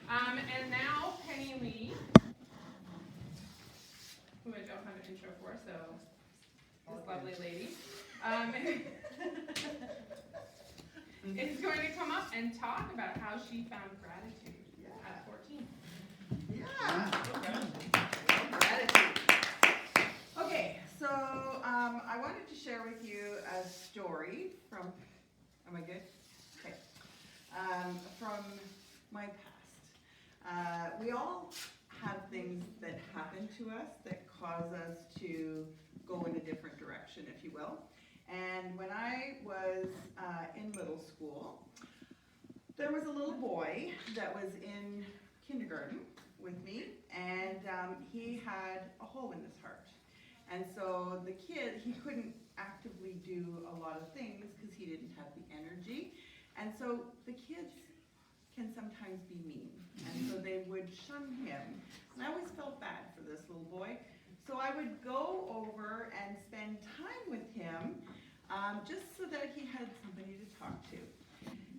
And now Penny Lee, who I don't have an intro for, so this lovely lady, is going to come up and talk about how she found gratitude at 14. Gratitude. Okay, so I wanted to share with you a story from, am I good? Okay. From my past. We all have things that happen to us that cause us to go in a different direction, if you will. And when I was in middle school, there was a little boy that was in kindergarten with me, and he had a hole in his heart. And so the kid, he couldn't actively do a lot of things because he didn't have the energy. And so the kids can sometimes be mean, and so they would shun him. And I always felt bad for this little boy. So I would go over and spend time with him just so that he had somebody to talk to.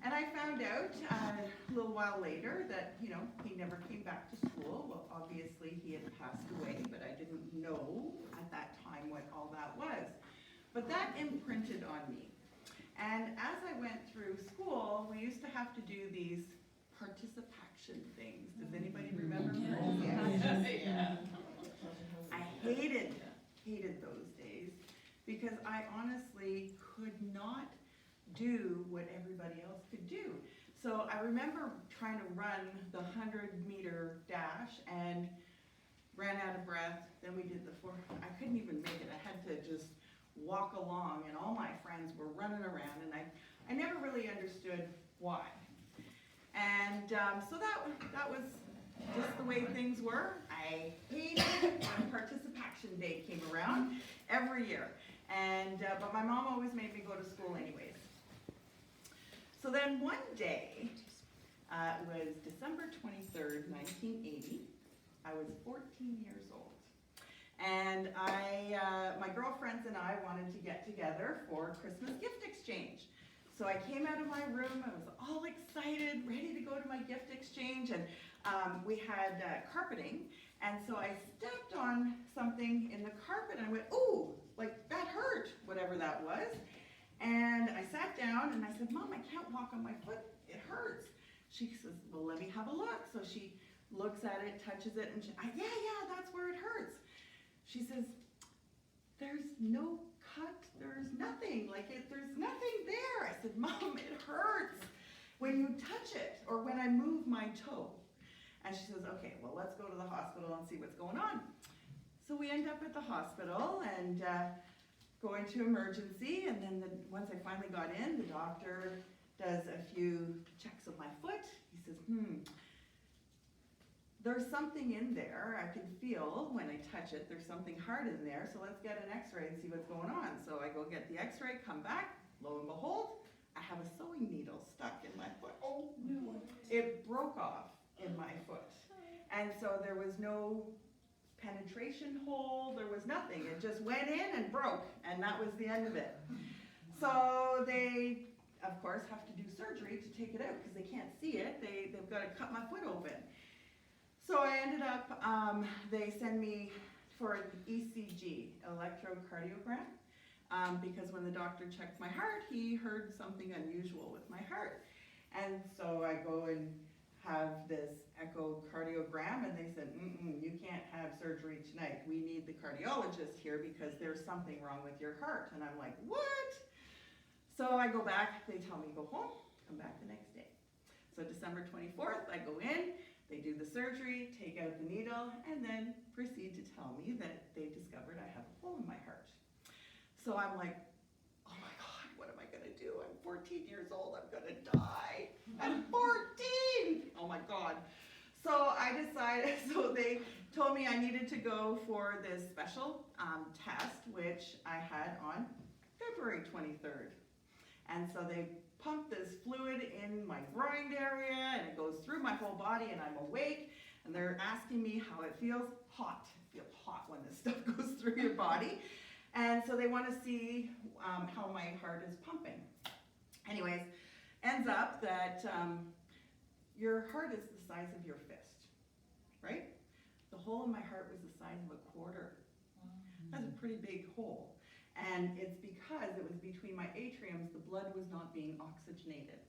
And I found out a little while later that, you know, he never came back to school. Well, obviously he had passed away, but I didn't know at that time what all that was. But that imprinted on me. And as I went through school, we used to have to do these participation things. Does anybody remember those? Yeah. I hated those days because I honestly could not do what everybody else could do. So I remember trying to run the 100-meter dash and ran out of breath. Then we did the 400. I couldn't even make it. I had to just walk along, and all my friends were running around, and I never really understood why. And so that was just the way things were. I hated when participation day came around every year. And but my mom always made me go to school anyways. So then one day, it was December 23rd, 1980. I was 14 years old. And my girlfriends and I wanted to get together for Christmas gift exchange. So I came out of my room, I was all excited, ready to go to my gift exchange, and we had carpeting, and so I stepped on something in the carpet, and I went, ooh, like that hurt, whatever that was. And I sat down, and I said, Mom, I can't walk on my foot, it hurts. She says, well, let me have a look. So she looks at it, touches it, and yeah, that's where it hurts. She says, there's no cut, there's nothing, there's nothing there. I said, Mom, it hurts when you touch it or when I move my toe. And she says, okay, well, let's go to the hospital and see what's going on. So we end up at the hospital and go into emergency, and then once I finally got in, the doctor does a few checks of my foot. He says, there's something in there. I can feel when I touch it, there's something hard in there, so let's get an x-ray and see what's going on. So I go get the x-ray, come back, lo and behold, I have a sewing needle stuck in my foot. Oh no. It broke off in my foot. And so there was no penetration hole, there was nothing. It just went in and broke, and that was the end of it. So they, of course, have to do surgery to take it out because they can't see it. They've got to cut my foot open. So I ended up, they send me for an ECG, electrocardiogram, because when the doctor checked my heart, he heard something unusual with my heart. And so I go and have this echocardiogram, and they said, you can't have surgery tonight. We need the cardiologist here because there's something wrong with your heart. And I'm like, what? So I go back, they tell me go home, come back the next day. So December 24th, I go in, they do the surgery, take out the needle, and then proceed to tell me that they discovered I have a hole in my heart. So I'm like, oh my God, what am I gonna do? I'm 14 years old, I'm gonna die. I'm 14! Oh my God. So I decided, so they told me I needed to go for this special test, which I had on February 23rd. And so they pump this fluid in my groin area, and it goes through my whole body, and I'm awake, and they're asking me how it feels. Hot. It feels hot when this stuff goes through your body. And so they want to see how my heart is pumping. Anyways, ends up that your heart is the size of your fist, right? The hole in my heart was the size of a quarter. That's a pretty big hole. And it's because it was between my atriums, the blood was not being oxygenated.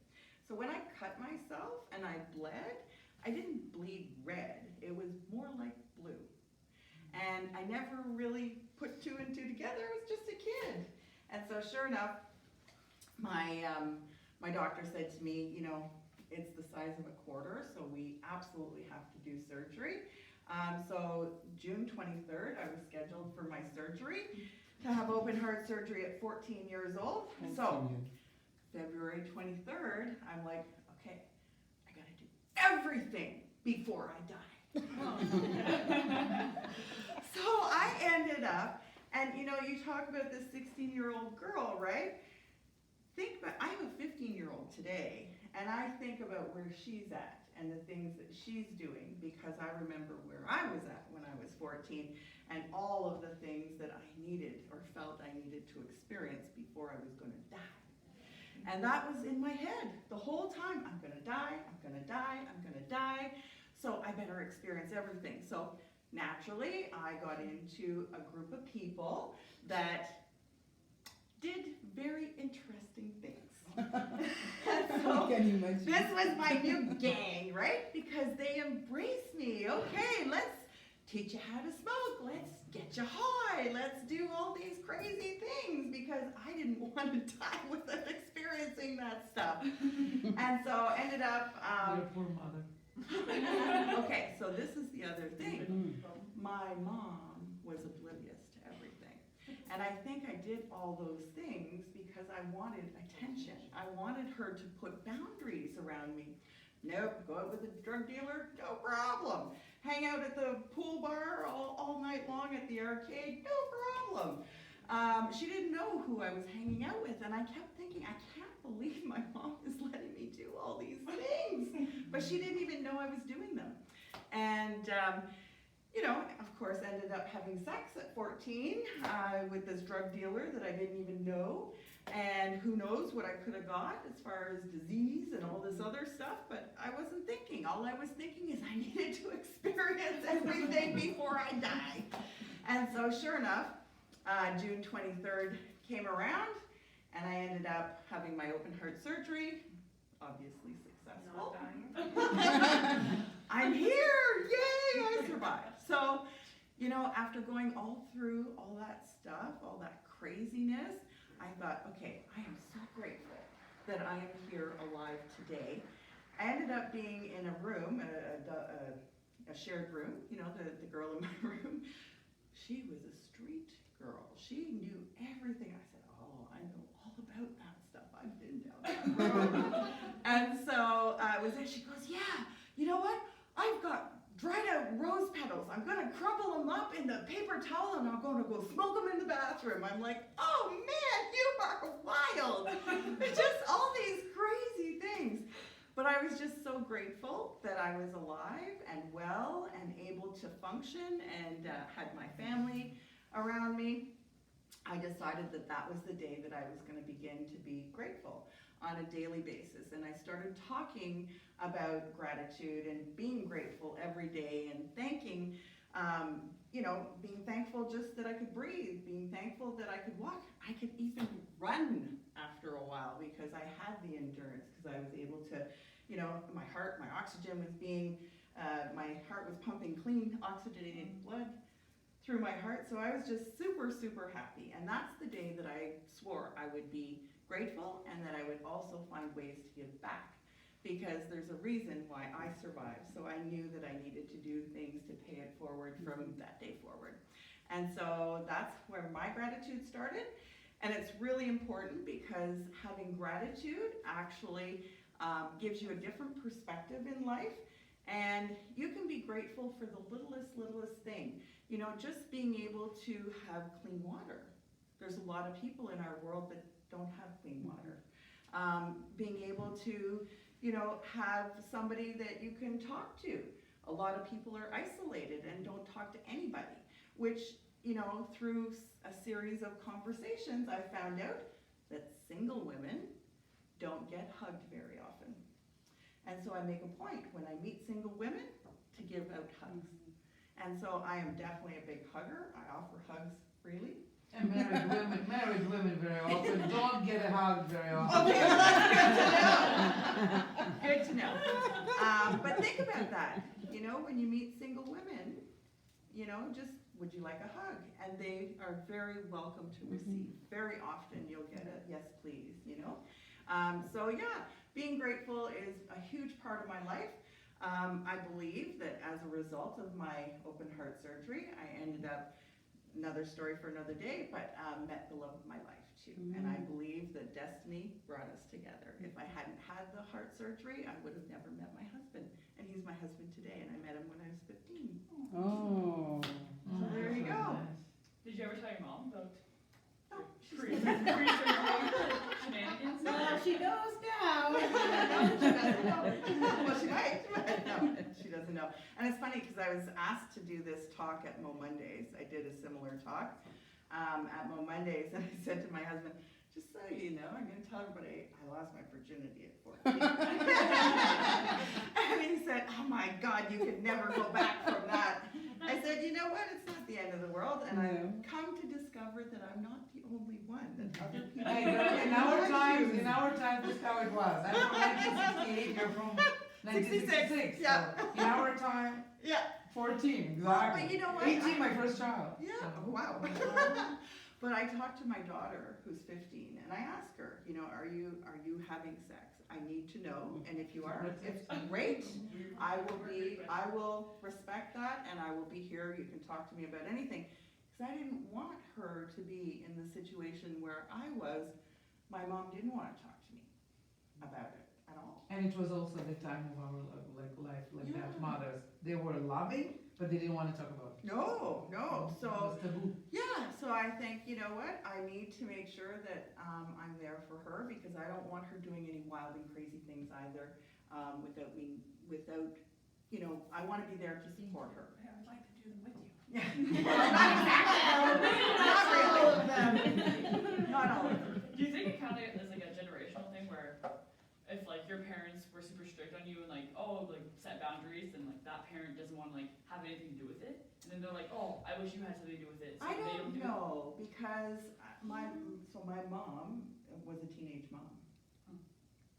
So when I cut myself and I bled, I didn't bleed red. It was more like blue. And I never really put two and two together. I was just a kid. And so sure enough, my doctor said to me, you know, it's the size of a quarter, so we absolutely have to do surgery. So June 23rd, I was scheduled for my surgery to have open heart surgery at 14 years old. So February 23rd, I'm like, okay, I gotta do everything before I die. So I ended up, and you know, you talk about this 16-year-old girl, right? Think about, I'm a 15-year-old today, and I think about where she's at and the things that she's doing, because I remember where I was at when I was 14 and all of the things that I needed or felt I needed to experience before I was going to die. And that was in my head the whole time. I'm going to die, I'm going to die, I'm going to die, so I better experience everything. So naturally, I got into a group of people that did very interesting things. So this was my new gang, right? Because they embraced me. Okay, let's teach you how to smoke. Let's get you high. Let's do all these crazy things, because I didn't want to die without experiencing that stuff. And so ended up... Your poor mother. Okay, so this is the other thing. My mom was oblivious to everything. And I think I did all those things because I wanted attention. I wanted her to put boundaries around me. Nope, go out with a drug dealer, no problem. Hang out at the pool bar all night long at the arcade, no problem. She didn't know who I was hanging out with, and I kept thinking, I can't believe my mom is letting me do all these things. But she didn't even know I was doing them. And you know, of course, ended up having sex at 14 with this drug dealer that I didn't even know. And who knows what I could have got as far as disease and all this other stuff, but I wasn't thinking. All I was thinking is I needed to experience everything before I die. And so sure enough, June 23rd came around, and I ended up having my open heart surgery, obviously successful. Not dying. I'm here, yay, I survived. So, you know, after going all through all that stuff, all that craziness, I thought, okay, I am so grateful that I am here alive today. I ended up being in a room, a shared room, you know, the girl in my room. She was a street girl. She knew everything. I said, oh, I know all about that stuff. I've been down that road. And so she goes, yeah, you know what? I've got dried out rose petals. I'm going to crumble them up in the paper towel, and I'm going to go smoke them in the bathroom. I'm like, oh man, you are wild. Just all these crazy things. But I was just so grateful that I was alive and well and able to function and had my family around me. I decided that that was the day that I was going to begin to be grateful on a daily basis. And I started talking about gratitude and being grateful every day and thanking, you know, being thankful just that I could breathe, being thankful that I could walk. I could even run after a while because I had the endurance, because I was able to, you know, my oxygen was being, my heart was pumping clean, oxygenated blood through my heart. So I was just super, super happy. And that's the day that I swore I would be grateful and that I would also find ways to give back, because there's a reason why I survived. So I knew that I needed to do things to pay it forward from that day forward. And so that's where my gratitude started. And it's really important because having gratitude actually gives you a different perspective in life. And you can be grateful for the littlest thing. You know, just being able to have clean water. There's a lot of people in our world that don't have clean water. Being able to, you know, have somebody that you can talk to. A lot of people are isolated and don't talk to anybody, which, you know, through a series of conversations, I found out that single women don't get hugged very often. And so I make a point when I meet single women to give out hugs. And so I am definitely a big hugger. I offer hugs freely. And married women very often don't get a hug very often. Okay, well, that's good to know. Good to know. But think about that. You know, when you meet single women, you know, just, would you like a hug? And they are very welcome to receive. Very often you'll get a yes, please, you know. So yeah, being grateful is a huge part of my life. I believe that as a result of my open heart surgery, I ended up, another story for another day, but met the love of my life too. And I believe that destiny brought us together. If I hadn't had the heart surgery, I would have never met my husband. And he's my husband today, and I met him when I was 15. Oh. So there you go. Did you ever tell your mom about Oh, she's pre-surgery shenanigans? Well, she knows now. she doesn't know. Well, she might, but no, she doesn't know. And it's funny because I was asked to do this talk at Mo Mondays. I did a similar talk at Mo Mondays, and I said to my husband, just so you know, I'm going to tell everybody I lost my virginity at 14. And he said, oh my God, you could never go back from that. I said, you know what, it's not the end of the world, and I've come to discover that I'm not the only one, that other people In our times, this is how it was. I'm from 1968, you're from 1966. 66, yeah. So in our time, Yeah. 14, Well, exactly. but you know what? 18, my first child. Yeah, So. wow. But I talked to my daughter, who's 15, and I asked her, you know, are you having sex? I need to know, and if you are, it's great. I will respect that, and I will be here. You can talk to me about anything. Because I didn't want her to be in the situation where I was. My mom didn't want to talk to me about it at all. And it was also the time of our life like that. Yeah. Mothers, they were loving, but they didn't want to talk about it. No. It So was taboo. yeah, so I think, you know what, I need to make sure that I'm there for her, because I don't want her doing any wild and crazy things either, without, you know, I want to be there to support her. Yeah, I'd like to do them with you. Yeah. Not really. All of them. Not all of them. Do you think it kind of is like a generational thing where if like your parents were super strict on you and like, oh, like set boundaries, and like that parent doesn't want to like have anything to do with it, and then they're like, oh, I wish you had something to do with it, so I they don't do know, because my mom was a teenage mom,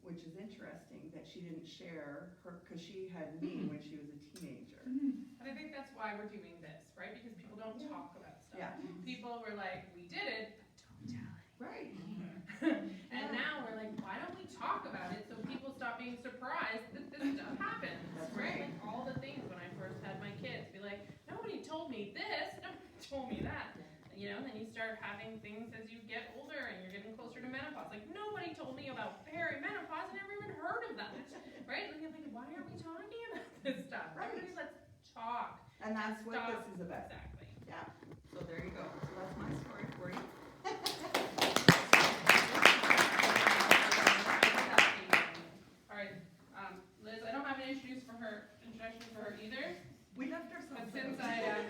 which is interesting that she didn't share her, because she had me when she was a teenager. And I think that's why we're doing this, right? Because people don't talk about stuff. Yeah, People were like, we did it, but don't tell right. And now we're like, why don't we talk about it so people stop being surprised that this stuff happens? That's right. Like all the things when I first had my kids, be like, nobody told me this, nobody told me that. You know, then you start having things as you get older and you're getting closer to menopause. Like, nobody told me about perimenopause, I never even heard of that, right? And you're like, why aren't we talking about this stuff? Right. Everybody, let's talk. And that's what Stop. this is about. Exactly. Yeah, so there you go. So that's my story for you. All right, Liz, I don't have an introduction for her either, We left but ourselves. since out.